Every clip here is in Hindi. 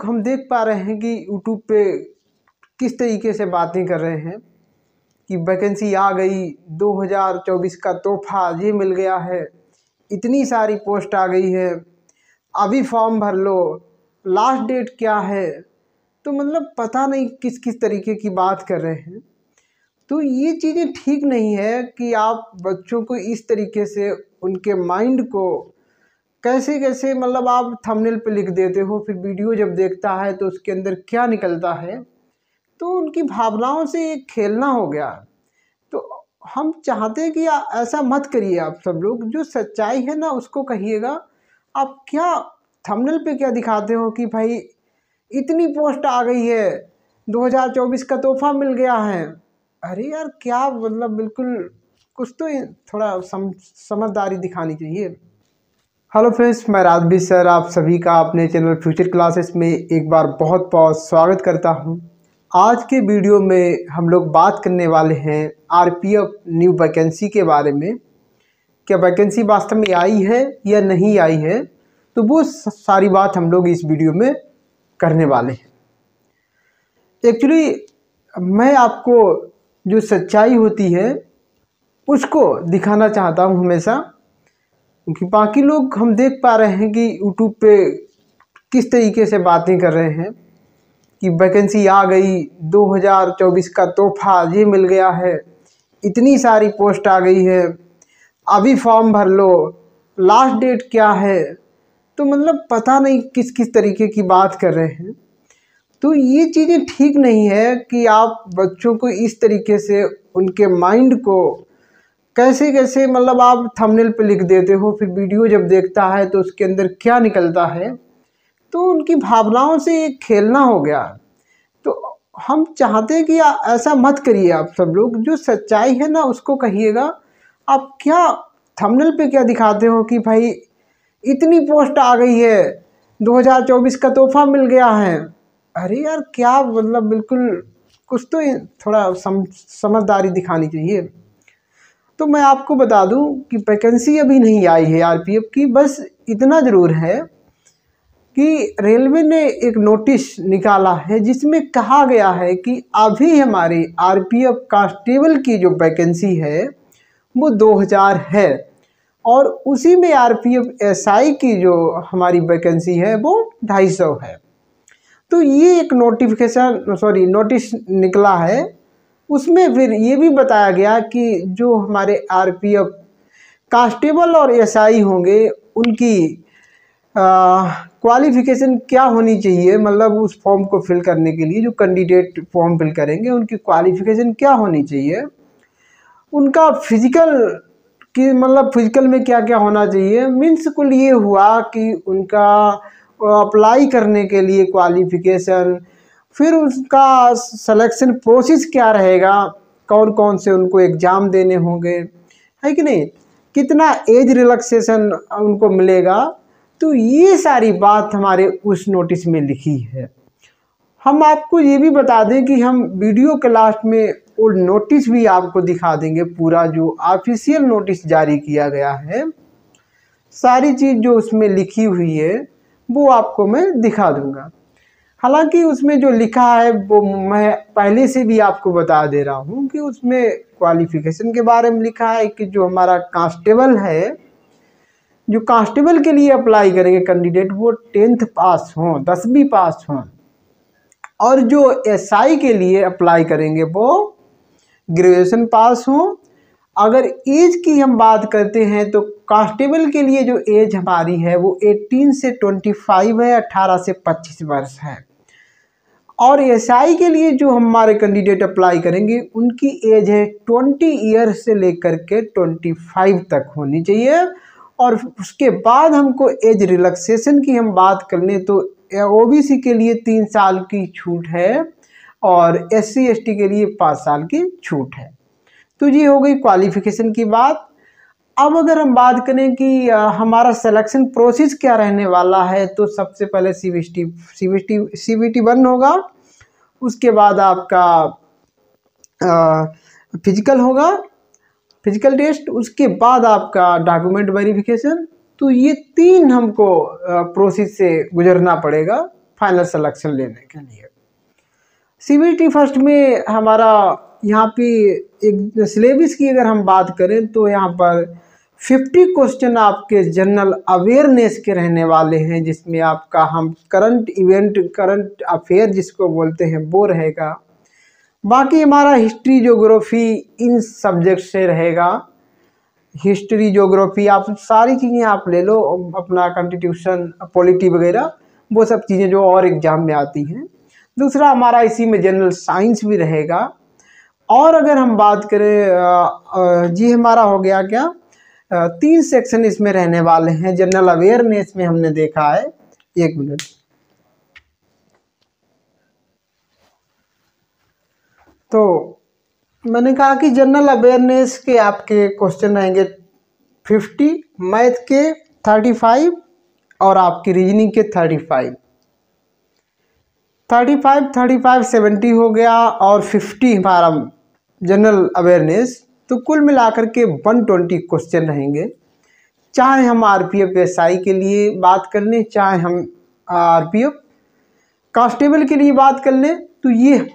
हम देख पा रहे हैं कि यूट्यूब पे किस तरीके से बातें कर रहे हैं कि वैकेंसी आ गई, 2024 का तोहफा ये मिल गया है, इतनी सारी पोस्ट आ गई है, अभी फॉर्म भर लो, लास्ट डेट क्या है। तो मतलब पता नहीं किस किस तरीके की बात कर रहे हैं। तो ये चीज़ें ठीक नहीं है कि आप बच्चों को इस तरीके से उनके माइंड को कैसे कैसे मतलब आप थंबनेल पे लिख देते हो, फिर वीडियो जब देखता है तो उसके अंदर क्या निकलता है, तो उनकी भावनाओं से एक खेलना हो गया। तो हम चाहते हैं कि ऐसा मत करिए। आप सब लोग जो सच्चाई है ना उसको कहिएगा। आप क्या थंबनेल पे क्या दिखाते हो कि भाई इतनी पोस्ट आ गई है, 2024 का तोहफा मिल गया है। अरे यार क्या मतलब, बिल्कुल कुछ तो थोड़ा समझदारी दिखानी चाहिए। हेलो फ्रेंड्स, मैं राजवीर सर आप सभी का अपने चैनल फ्यूचर क्लासेस में एक बार बहुत बहुत स्वागत करता हूं। आज के वीडियो में हम लोग बात करने वाले हैं आरपीएफ न्यू वैकेंसी के बारे में। क्या वैकेंसी वास्तव में आई है या नहीं आई है, तो वो सारी बात हम लोग इस वीडियो में करने वाले हैं। एक्चुअली मैं आपको जो सच्चाई होती है उसको दिखाना चाहता हूँ हमेशा, क्योंकि बाकी लोग हम देख पा रहे हैं कि यूट्यूब पे किस तरीके से बातें कर रहे हैं कि वैकेंसी आ गई, 2024 का तोहफा ये मिल गया है, इतनी सारी पोस्ट आ गई है, अभी फॉर्म भर लो, लास्ट डेट क्या है। तो मतलब पता नहीं किस किस तरीके की बात कर रहे हैं। तो ये चीज़ें ठीक नहीं है कि आप बच्चों को इस तरीके से उनके माइंड को कैसे कैसे मतलब आप थंबनेल पे लिख देते हो, फिर वीडियो जब देखता है तो उसके अंदर क्या निकलता है, तो उनकी भावनाओं से एक खेलना हो गया। तो हम चाहते हैं कि ऐसा मत करिए। आप सब लोग जो सच्चाई है ना उसको कहिएगा। आप क्या थंबनेल पे क्या दिखाते हो कि भाई इतनी पोस्ट आ गई है, 2024 का तोहफा मिल गया है। अरे यार क्या मतलब, बिल्कुल कुछ तो थोड़ा समझदारी दिखानी चाहिए। तो मैं आपको बता दूं कि वैकेंसी अभी नहीं आई है आरपीएफ की। बस इतना ज़रूर है कि रेलवे ने एक नोटिस निकाला है जिसमें कहा गया है कि अभी हमारी आरपीएफ कांस्टेबल की जो वैकेंसी है वो 2000 है, और उसी में आरपीएफ एसआई की जो हमारी वैकेंसी है वो 250 है। तो ये एक नोटिस निकला है। उसमें फिर ये भी बताया गया कि जो हमारे आरपीएफ कांस्टेबल और एसआई होंगे उनकी क्वालिफ़िकेशन क्या होनी चाहिए, मतलब उस फॉर्म को फिल करने के लिए जो कैंडिडेट फॉर्म फिल करेंगे उनकी क्वालिफ़िकेशन क्या होनी चाहिए, उनका फिजिकल कि मतलब फिजिकल में क्या क्या होना चाहिए। मीन्स कुल ये हुआ कि उनका अप्लाई करने के लिए क्वालिफ़िकेशन, फिर उसका सिलेक्शन प्रोसेस क्या रहेगा, कौन कौन से उनको एग्ज़ाम देने होंगे, है कि नहीं, कितना एज रिलैक्सेशन उनको मिलेगा। तो ये सारी बात हमारे उस नोटिस में लिखी है। हम आपको ये भी बता दें कि हम वीडियो के लास्ट में वो नोटिस भी आपको दिखा देंगे, पूरा जो ऑफिशियल नोटिस जारी किया गया है, सारी चीज़ जो उसमें लिखी हुई है वो आपको मैं दिखा दूंगा। हालांकि उसमें जो लिखा है वो मैं पहले से भी आपको बता दे रहा हूँ कि उसमें क्वालिफ़िकेशन के बारे में लिखा है कि जो हमारा कांस्टेबल है, जो कांस्टेबल के लिए अप्लाई करेंगे कैंडिडेट, वो 10th पास हों, 10वीं पास हों, और जो एसआई के लिए अप्लाई करेंगे वो ग्रेजुएशन पास हों। अगर एज की हम बात करते हैं तो कांस्टेबल के लिए जो एज हमारी है वो 18 से 25 है, 18 से 25 वर्ष है। और एसआई के लिए जो हमारे कैंडिडेट अप्लाई करेंगे उनकी एज है 20 ईयर से लेकर के 25 तक होनी चाहिए। और उसके बाद हमको एज रिलैक्सेशन की हम बात कर लें तो ओबीसी के लिए 3 साल की छूट है और एससी एसटी के लिए 5 साल की छूट है। तो ये हो गई क्वालिफ़िकेशन की बात। अब अगर हम बात करें कि हमारा सिलेक्शन प्रोसेस क्या रहने वाला है, तो सबसे पहले सीबीटी 1 होगा, उसके बाद आपका फिजिकल होगा, फिजिकल टेस्ट, उसके बाद आपका डॉक्यूमेंट वेरिफिकेशन। तो ये 3 हमको प्रोसेस से गुजरना पड़ेगा। फाइनल सिलेक्शन लेने के लिए। CBT फर्स्ट में हमारा यहाँ पे एक सिलेबस की अगर हम बात करें तो यहाँ पर 50 क्वेश्चन आपके जनरल अवेयरनेस के रहने वाले हैं, जिसमें आपका हम करंट इवेंट, करंट अफेयर जिसको बोलते हैं वो रहेगा। बाकी हमारा हिस्ट्री, ज्योग्राफी इन सब्जेक्ट से रहेगा। हिस्ट्री, ज्योग्राफी आप सारी चीज़ें आप ले लो, अपना कॉन्स्टिट्यूशन, पॉलिटी वगैरह वो सब चीज़ें जो और एग्जाम में आती हैं। दूसरा हमारा इसी में जनरल साइंस भी रहेगा। और अगर हम बात करें जी हमारा हो गया क्या, 3 सेक्शन इसमें रहने वाले हैं। जनरल अवेयरनेस में हमने देखा है, 1 मिनट, तो मैंने कहा कि जनरल अवेयरनेस के आपके क्वेश्चन रहेंगे 50, मैथ के 35 और आपकी रीजनिंग के 35 70 हो गया और 50 हमारा जनरल अवेयरनेस, तो कुल मिलाकर के 120 क्वेश्चन रहेंगे। चाहे हम RPF SI के लिए बात कर लें, चाहे हम RPF कांस्टेबल के लिए बात कर लें, तो ये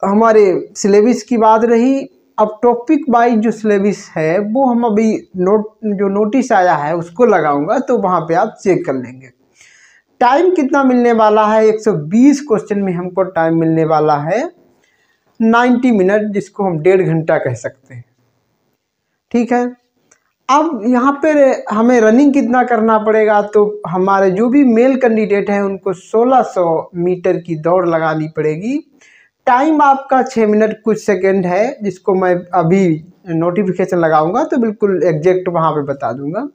हमारे सिलेबस की बात रही। अब टॉपिक वाइज जो सिलेबस है वो हम अभी जो नोटिस आया है उसको लगाऊंगा, तो वहाँ पे आप चेक कर लेंगे। टाइम कितना मिलने वाला है, 120 क्वेश्चन में हमको टाइम मिलने वाला है 90 मिनट, जिसको हम 1.5 घंटा कह सकते हैं। ठीक है, अब यहाँ पर हमें रनिंग कितना करना पड़ेगा, तो हमारे जो भी मेल कैंडिडेट हैं उनको 1600 मीटर की दौड़ लगानी पड़ेगी। टाइम आपका 6 मिनट कुछ सेकंड है, जिसको मैं अभी नोटिफिकेशन लगाऊंगा तो बिल्कुल एग्जैक्ट वहाँ पे बता दूंगा।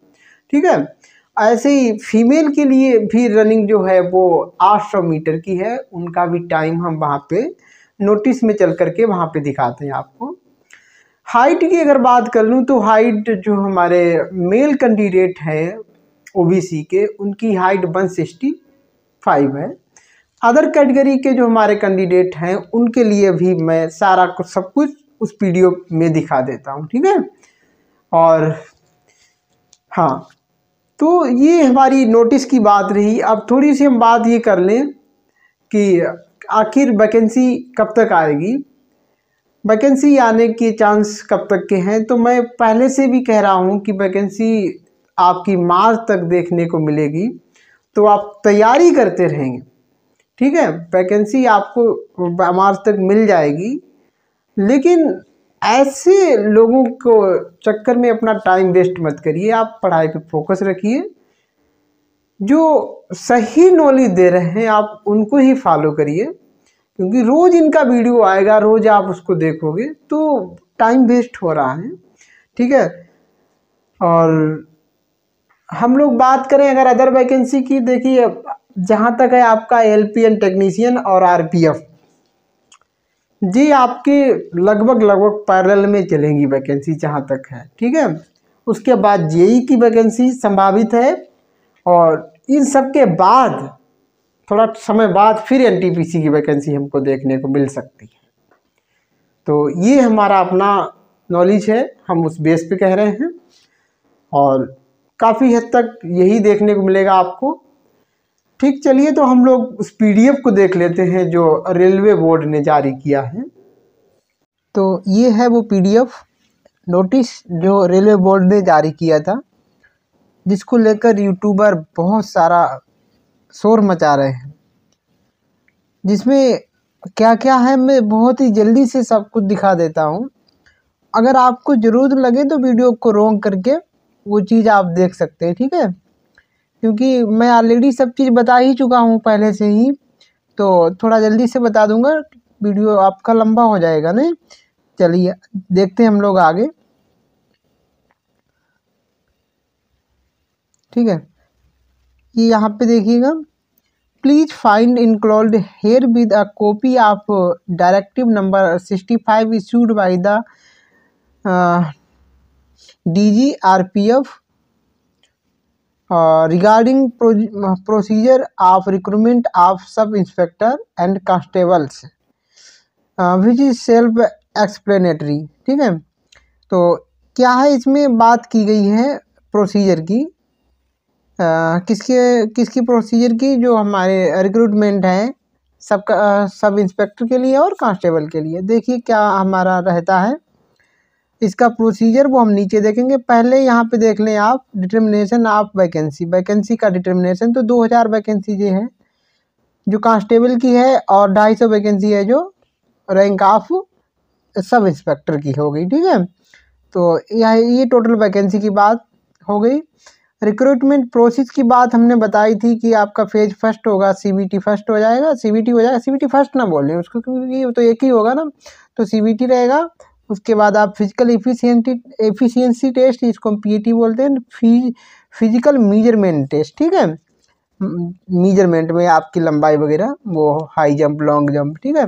ठीक है, ऐसे ही फीमेल के लिए भी रनिंग जो है वो 800 मीटर की है, उनका भी टाइम हम वहाँ पे नोटिस में चल करके वहाँ पे दिखाते हैं आपको। हाइट की अगर बात कर लूँ तो हाइट जो हमारे मेल कैंडिडेट हैं OBC के, उनकी हाइट 165 है। अदर कैटेगरी के जो हमारे कैंडिडेट हैं उनके लिए भी मैं सारा कुछ सब कुछ उस PDF में दिखा देता हूँ। ठीक है, और हाँ, तो ये हमारी नोटिस की बात रही। अब थोड़ी सी हम बात ये कर लें कि आखिर वैकेंसी कब तक आएगी, वैकेंसी आने के चांस कब तक के हैं। तो मैं पहले से भी कह रहा हूँ कि वैकेंसी आपकी मार्च तक देखने को मिलेगी, तो आप तैयारी करते रहेंगे। ठीक है, वैकेंसी आपको मार्च तक मिल जाएगी, लेकिन ऐसे लोगों को चक्कर में अपना टाइम वेस्ट मत करिए। आप पढ़ाई पे फोकस रखिए, जो सही नॉलेज दे रहे हैं आप उनको ही फॉलो करिए, क्योंकि रोज़ इनका वीडियो आएगा, रोज़ आप उसको देखोगे तो टाइम वेस्ट हो रहा है। ठीक है, और हम लोग बात करें अगर अदर वैकेंसी की, देखिए जहाँ तक है आपका LPN टेक्नीशियन और RPF जी आपके लगभग पैरेलल में चलेंगी वैकेंसी जहाँ तक है। ठीक है, उसके बाद JEE की वैकेंसी संभावित है, और इन सब के बाद थोड़ा समय बाद फिर NTPC की वैकेंसी हमको देखने को मिल सकती है। तो ये हमारा अपना नॉलेज है, हम उस बेस पे कह रहे हैं, और काफ़ी हद तक यही देखने को मिलेगा आपको। ठीक, चलिए तो हम लोग उस PDF को देख लेते हैं जो रेलवे बोर्ड ने जारी किया है। तो ये है वो PDF नोटिस जो रेलवे बोर्ड ने जारी किया था, जिसको लेकर यूट्यूबर बहुत सारा शोर मचा रहे हैं। जिसमें क्या क्या है मैं बहुत ही जल्दी से सब कुछ दिखा देता हूँ। अगर आपको ज़रूरत लगे तो वीडियो को रोक करके वो चीज़ आप देख सकते हैं। ठीक है, क्योंकि मैं ऑलरेडी सब चीज़ बता ही चुका हूँ पहले से ही, तो थोड़ा जल्दी से बता दूंगा, वीडियो आपका लंबा हो जाएगा नहीं। चलिए देखते हैं हम लोग आगे। ठीक है, ये यहाँ पे देखिएगा, please find include here with a copy of directive number 65 issued by the DG RPF regarding procedure of recruitment of sub inspector and constables, which is self explanatory। ठीक है, तो क्या है इसमें बात की गई है प्रोसीजर की, किसके किसकी प्रोसीजर की, जो हमारे रिक्रूटमेंट है सबका, सब इंस्पेक्टर के लिए और कांस्टेबल के लिए। देखिए क्या हमारा रहता है इसका प्रोसीजर, वो हम नीचे देखेंगे। पहले यहाँ पे देख लें आप डिटर्मिनेशन ऑफ वैकेंसी, वैकेंसी का डिटर्मिनेशन। तो 2000 वैकेंसी ये है जो कांस्टेबल की है, और 250 वैकेंसी है जो रैंक ऑफ सब इंस्पेक्टर की हो गई, ठीक है। तो ये टोटल वैकेंसी की बात हो गई। रिक्रूटमेंट प्रोसेस की बात हमने बताई थी कि आपका फेज फर्स्ट होगा, सीबीटी फर्स्ट हो जाएगा, सीबीटी हो जाएगा, सीबीटी फर्स्ट ना बोलें उसको क्योंकि वो तो एक ही होगा ना, तो सीबीटी रहेगा। उसके बाद आप फिजिकल एफिशिएंसी टेस्ट, इसको पीएटी बोलते हैं, फिजिकल मीजरमेंट टेस्ट, ठीक है। मीजरमेंट में आपकी लंबाई वगैरह, वो हाई जंप, लॉन्ग जंप, ठीक है।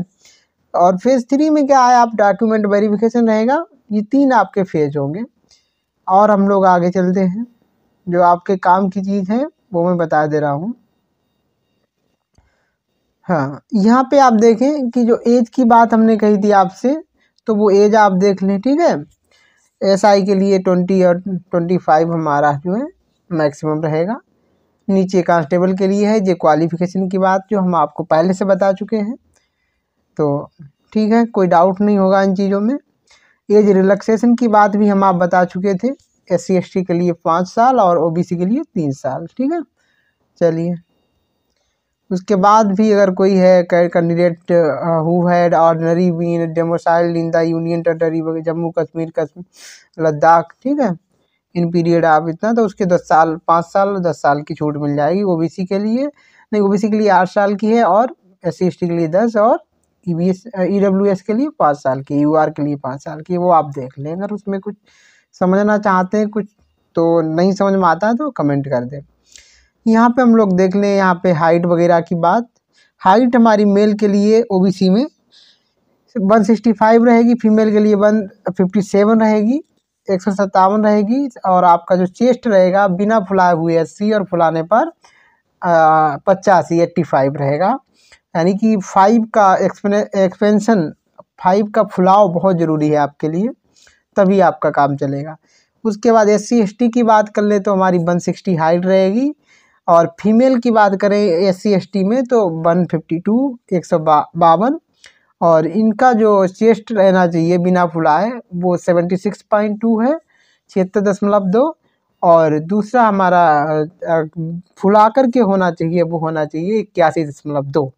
और फेज 3 में क्या है, आप डॉक्यूमेंट वेरिफिकेशन रहेगा। ये 3 आपके फेज होंगे। और हम लोग आगे चलते हैं, जो आपके काम की चीज़ है वो मैं बता दे रहा हूँ। हाँ, यहाँ पे आप देखें कि जो एज की बात हमने कही थी आपसे, तो वो एज आप देख लें, ठीक है। एसआई के लिए 20 और 25 हमारा जो है मैक्सिमम रहेगा। नीचे कांस्टेबल के लिए है जो क्वालिफिकेशन की बात, जो हम आपको पहले से बता चुके हैं। तो ठीक है, कोई डाउट नहीं होगा इन चीज़ों में। एज रिलैक्सेशन की बात भी हम आप बता चुके थे, SC ST के लिए 5 साल और OBC के लिए 3 साल, ठीक है। चलिए, उसके बाद भी अगर कोई है candidate who had ordinary been domiciled in the union territory Jammu Kashmir Ladakh, ठीक है, इन पीरियड आप इतना, तो उसके 10 साल, 5 साल 10 साल की छूट मिल जाएगी। OBC के लिए नहीं, OBC के लिए 8 साल की है, और SC ST के लिए 10, और EWS के लिए 5 साल की, UR के लिए 5 साल की। वो आप देख लें, अगर उसमें कुछ समझना चाहते हैं कुछ, तो नहीं समझ में आता है तो कमेंट कर दें। यहाँ पे हम लोग देख लें, यहाँ पे हाइट वगैरह की बात। हाइट हमारी मेल के लिए OBC में 165 रहेगी, फीमेल के लिए 157 रहेगी, 157 रहेगी। और आपका जो चेस्ट रहेगा बिना फुलाए हुए 80, और फुलाने पर 85 85 रहेगा। यानी कि 5 का एक्सपेंशन, 5 का फुलाव बहुत ज़रूरी है आपके लिए, तभी आपका काम चलेगा। उसके बाद SC ST की बात कर ले तो हमारी 160 हाइट रहेगी, और फीमेल की बात करें SC ST में तो 152 152, और इनका जो चेस्ट रहना चाहिए बिना फुलाए वो 76.2 है, 76.2। और दूसरा हमारा फुला करके होना चाहिए, वो होना चाहिए 81.2।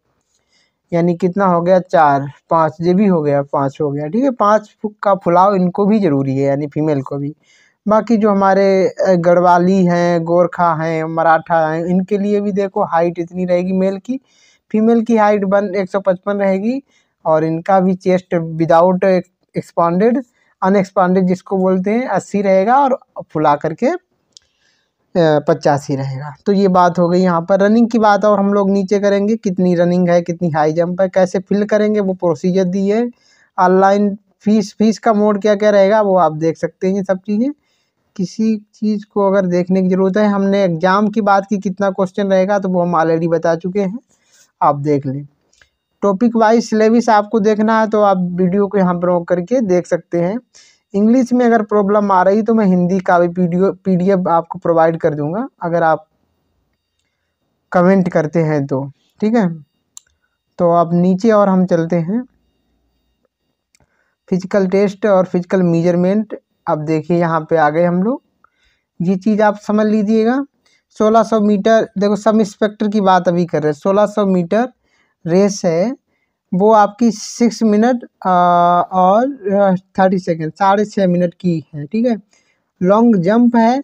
यानी कितना हो गया, 4 5 ये भी हो गया, 5 हो गया, ठीक है। 5 का फुलाव इनको भी ज़रूरी है, यानी फीमेल को भी। बाकी जो हमारे गढ़वाली हैं, गोरखा हैं, मराठा हैं, इनके लिए भी देखो हाइट इतनी रहेगी मेल की। फीमेल की हाइट 155 रहेगी, और इनका भी चेस्ट विदाउट एक्सपांडेड, अनएक्सपांडेड जिसको बोलते हैं, 80 रहेगा, और फुला करके 85 रहेगा। तो ये बात हो गई यहाँ पर। रनिंग की बात और हम लोग नीचे करेंगे, कितनी रनिंग है, कितनी हाई जंप है, कैसे फिल करेंगे, वो प्रोसीजर दी है। ऑनलाइन फीस का मोड क्या क्या रहेगा वो आप देख सकते हैं। ये सब चीज़ें, किसी चीज़ को अगर देखने की ज़रूरत है, हमने एग्ज़ाम की बात की कितना क्वेश्चन रहेगा, तो वो हम ऑलरेडी बता चुके हैं, आप देख लें। टॉपिक वाइज सिलेबस आपको देखना है तो आप वीडियो को यहाँ पर रोक करके देख सकते हैं। इंग्लिश में अगर प्रॉब्लम आ रही तो मैं हिंदी का भी PDF आपको प्रोवाइड कर दूंगा, अगर आप कमेंट करते हैं तो, ठीक है। तो आप नीचे और हम चलते हैं, फिजिकल टेस्ट और फिजिकल मेजरमेंट। अब देखिए यहाँ पे आ गए हम लोग, ये चीज़ आप समझ लीजिएगा। 1600 मीटर, देखो सब इंस्पेक्टर की बात अभी कर रहे हैं। 1600 मीटर रेस है, वो आपकी 6 मिनट और 30 सेकेंड, 6.5 मिनट की है, ठीक है। लॉन्ग जंप है,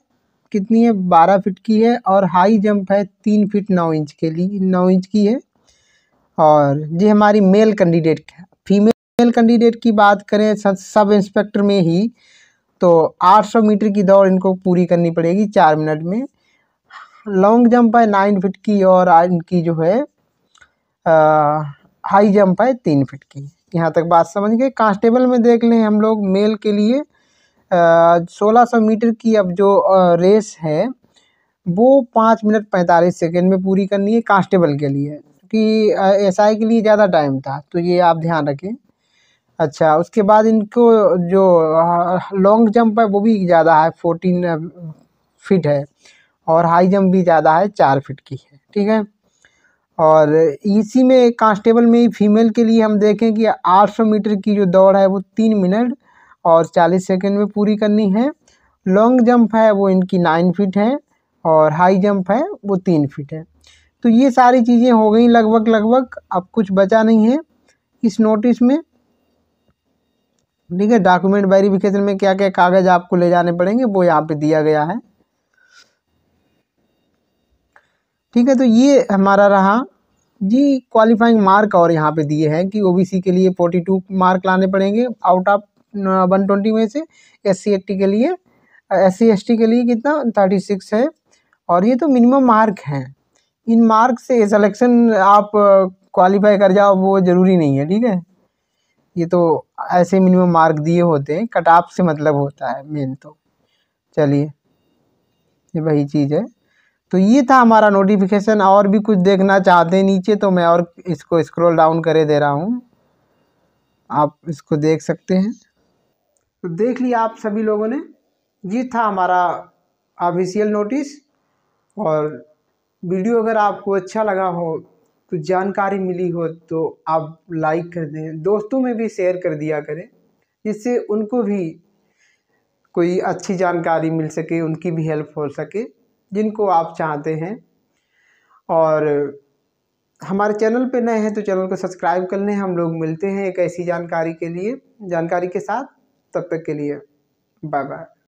कितनी है, 12 फीट की है, और हाई जंप है 3 फीट 9 इंच के लिए, 9 इंच की है। और ये हमारी मेल कैंडिडेट है। फीमेल कैंडिडेट की बात करें सब इंस्पेक्टर में ही, तो 800 मीटर की दौड़ इनको पूरी करनी पड़ेगी 4 मिनट में। लॉन्ग जंप है 9 फीट की, और इनकी जो है हाई जंप है 3 फीट की। यहाँ तक बात समझ गए। कांस्टेबल में देख लें हम लोग, मेल के लिए 1600 मीटर की अब जो रेस है वो 5 मिनट 45 सेकेंड में पूरी करनी है कांस्टेबल के लिए, क्योंकि SI के लिए ज़्यादा टाइम था, तो ये आप ध्यान रखें। अच्छा, उसके बाद इनको जो लॉन्ग जंप है वो भी ज़्यादा है, 14 फीट है, और हाई जंप भी ज़्यादा है, 4 फीट की है, ठीक है। और इसी में कांस्टेबल में ही फीमेल के लिए हम देखें कि 800 मीटर की जो दौड़ है वो 3 मिनट और 40 सेकंड में पूरी करनी है। लॉन्ग जंप है वो इनकी 9 फीट है और हाई जंप है वो 3 फीट है। तो ये सारी चीज़ें हो गई लगभग, अब कुछ बचा नहीं है इस नोटिस में, ठीक है। डॉक्यूमेंट वेरिफिकेशन में क्या क्या कागज़ आपको ले जाने पड़ेंगे वो यहाँ पे दिया गया है, ठीक है। तो ये हमारा रहा जी क्वालिफाइंग मार्क, और यहाँ पे दिए हैं कि ओबीसी के लिए 42 मार्क लाने पड़ेंगे आउट ऑफ 120 में से, SC/ST के लिए, SC/ST के लिए कितना 36 है। और ये तो मिनिमम मार्क हैं, इन मार्क से सिलेक्शन आप क्वालिफाई कर जाओ वो ज़रूरी नहीं है, ठीक है। ये तो ऐसे मिनिमम मार्क दिए होते हैं, कट ऑफ से मतलब होता है मेन तो। चलिए, ये वही चीज़ है। तो ये था हमारा नोटिफिकेशन। और भी कुछ देखना चाहते हैं नीचे तो मैं और इसको स्क्रॉल डाउन करे दे रहा हूँ, आप इसको देख सकते हैं। तो देख लिया आप सभी लोगों ने, ये था हमारा ऑफिशियल नोटिस। और वीडियो अगर आपको अच्छा लगा हो, कुछ जानकारी मिली हो तो आप लाइक कर दें, दोस्तों में भी शेयर कर दिया करें, जिससे उनको भी कोई अच्छी जानकारी मिल सके, उनकी भी हेल्प हो सके जिनको आप चाहते हैं। और हमारे चैनल पे नए हैं तो चैनल को सब्सक्राइब कर लें। हम लोग मिलते हैं एक ऐसी जानकारी के साथ, तब तक के लिए बाय बाय।